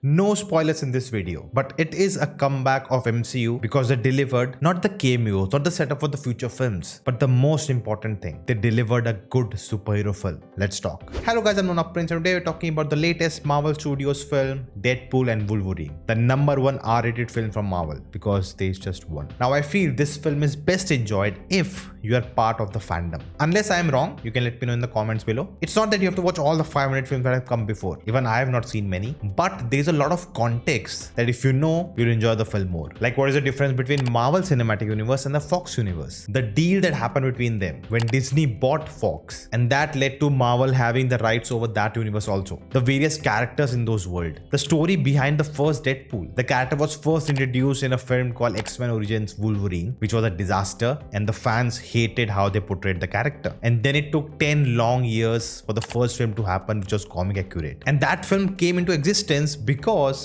No spoilers in this video, but it is a comeback of MCU because they delivered not the cameos, not the setup for the future films, but the most important thing, they delivered a good superhero film. Let's talk. Hello guys, I'm Nona Prince and today we're talking about the latest Marvel Studios film, Deadpool and Wolverine, the #1 R-rated film from Marvel because there is just one. Now I feel this film is best enjoyed if you are part of the fandom. Unless I am wrong, you can let me know in the comments below. It's not that you have to watch all the 5-minute films that have come before. Even I have not seen many, but there's a lot of context that if you know, you'll enjoy the film more. Like what is the difference between Marvel Cinematic Universe and the Fox Universe? The deal that happened between them when Disney bought Fox, and that led to Marvel having the rights over that universe also. The various characters in those worlds. The story behind the first Deadpool. The character was first introduced in a film called X-Men Origins Wolverine, which was a disaster, and the fans hated how they portrayed the character. And then it took 10 long years for the first film to happen, which was comic accurate. And that film came into existence because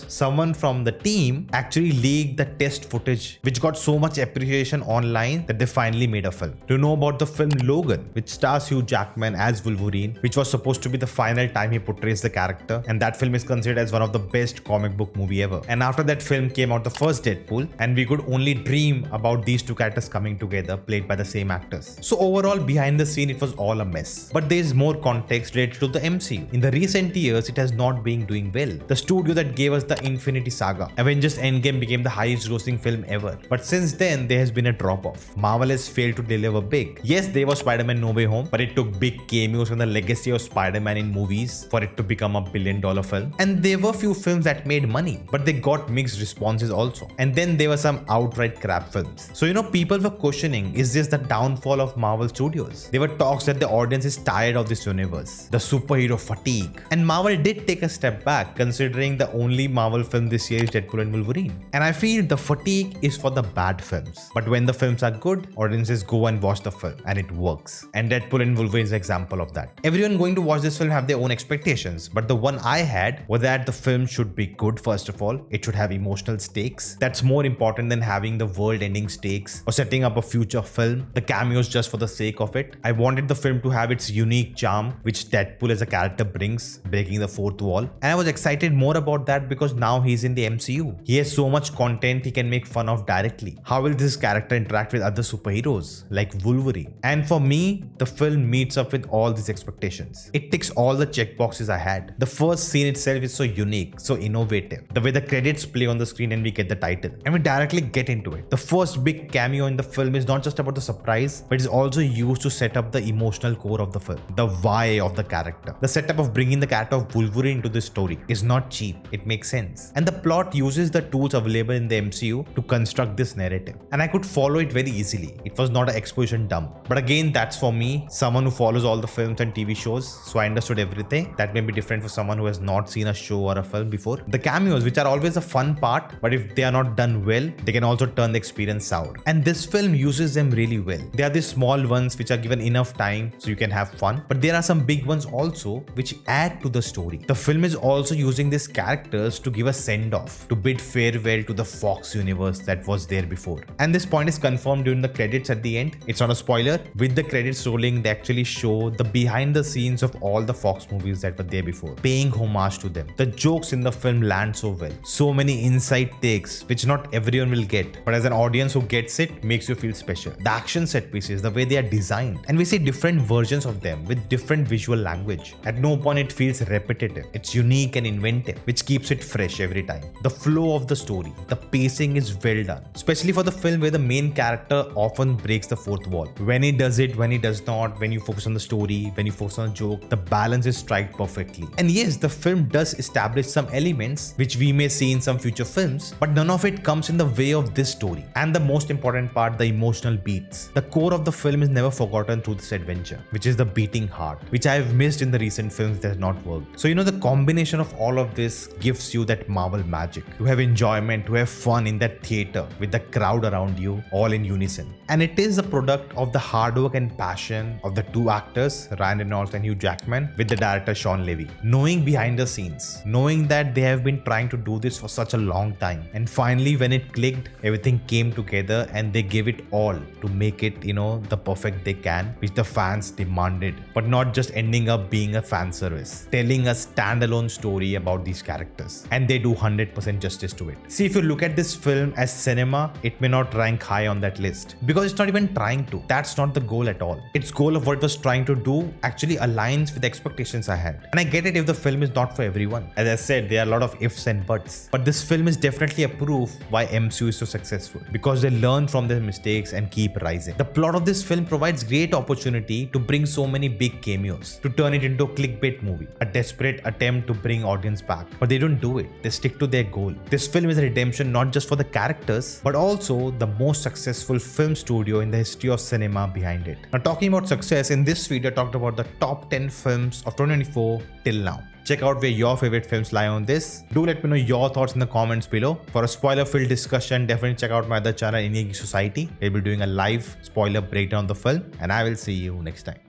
someone from the team actually leaked the test footage, which got so much appreciation online that they finally made a film. Do you know about the film Logan, which stars Hugh Jackman as Wolverine, which was supposed to be the final time he portrays the character, and that film is considered as one of the best comic book movie ever. And after that film came out the first Deadpool, and we could only dream about these two characters coming together, played by the same actors. So overall, behind the scene, it was all a mess. But there is more context related to the MCU. In the recent years, it has not been doing well. The studio that gave us the Infinity Saga, Avengers Endgame, became the highest grossing film ever. But since then, there has been a drop-off. Marvel has failed to deliver big. Yes, there was Spider-Man No Way Home, but it took big cameos from the legacy of Spider-Man in movies for it to become a billion-dollar film. And there were few films that made money, but they got mixed responses also. And then there were some outright crap films. So people were questioning, is this the downfall of Marvel Studios? There were talks that the audience is tired of this universe, the superhero fatigue. And Marvel did take a step back, considering the only Marvel film this year is Deadpool and Wolverine. And I feel the fatigue is for the bad films. But when the films are good, audiences go and watch the film, and it works. And Deadpool and Wolverine is an example of that. Everyone going to watch this film have their own expectations, but the one I had was that the film should be good first of all. It should have emotional stakes. That's more important than having the world-ending stakes or setting up a future film, the cameos just for the sake of it. I wanted the film to have its unique charm, which Deadpool as a character brings, breaking the fourth wall. And I was excited more about that because now he's in the MCU. He has so much content he can make fun of directly. How will this character interact with other superheroes like Wolverine? And for me, the film meets up with all these expectations. It ticks all the checkboxes I had. The first scene itself is so unique, so innovative. The way the credits play on the screen and we get the title, and we directly get into it. The first big cameo in the film is not just about the surprise, but is also used to set up the emotional core of the film, the why of the character. The setup of bringing the character of Wolverine into this story is not cheap. It makes sense. And the plot uses the tools available in the MCU to construct this narrative. And I could follow it very easily. It was not an exposition dump. But again, that's for me, someone who follows all the films and TV shows, so I understood everything. That may be different for someone who has not seen a show or a film before. The cameos, which are always a fun part, but if they are not done well, they can also turn the experience sour. And this film uses them really well. There are these small ones which are given enough time so you can have fun, but there are some big ones also which add to the story. The film is also using these characters to give a send-off, to bid farewell to the Fox universe that was there before. And this point is confirmed during the credits at the end. It's not a spoiler. With the credits rolling, they actually show the behind the scenes of all the Fox movies that were there before, paying homage to them. The jokes in the film land so well. So many inside takes which not everyone will get, but as an audience who gets it, makes you feel special. The action set pieces, the way they are designed, and we see different versions of them with different visual language. At no point it feels repetitive. It's unique and inventive, which keeps it fresh every time. The flow of the story, the pacing is well done, especially for the film where the main character often breaks the fourth wall. When he does it, when he does not, when you focus on the story, when you focus on a joke, the balance is struck perfectly. And yes, the film does establish some elements which we may see in some future films, but none of it comes in the way of this story. And the most important part, the emotional beats. The core of the film is never forgotten through this adventure, which is the beating heart, which I have missed in the recent films that has not worked. So the combination of all of this gives you that Marvel magic. To have enjoyment, to have fun in that theater with the crowd around you, all in unison. And it is a product of the hard work and passion of the two actors, Ryan Reynolds and Hugh Jackman, with the director Shawn Levy. Knowing behind the scenes, knowing that they have been trying to do this for such a long time, and finally when it clicked, everything came together and they gave it all to make it, the perfect they can, which the fans demanded, but not just ending up being a fan service, telling a standalone story about these characters. characters, and they do 100% justice to it. See, if you look at this film as cinema, it may not rank high on that list because it's not even trying to. That's not the goal at all. Its goal of what it was trying to do actually aligns with the expectations I had. And I get it if the film is not for everyone. As I said, there are a lot of ifs and buts. But this film is definitely a proof why MCU is so successful, because they learn from their mistakes and keep rising. The plot of this film provides great opportunity to bring so many big cameos, to turn it into a clickbait movie, a desperate attempt to bring audience back. But they don't do it. They stick to their goal. This film is a redemption not just for the characters, but also the most successful film studio in the history of cinema behind it. Now, talking about success, in this video I talked about the top 10 films of 2024 till now. Check out where your favorite films lie on this. Do let me know your thoughts in the comments below. For a spoiler-filled discussion, definitely check out my other channel, Indian Geek Society. We'll be doing a live spoiler breakdown of the film, and I will see you next time.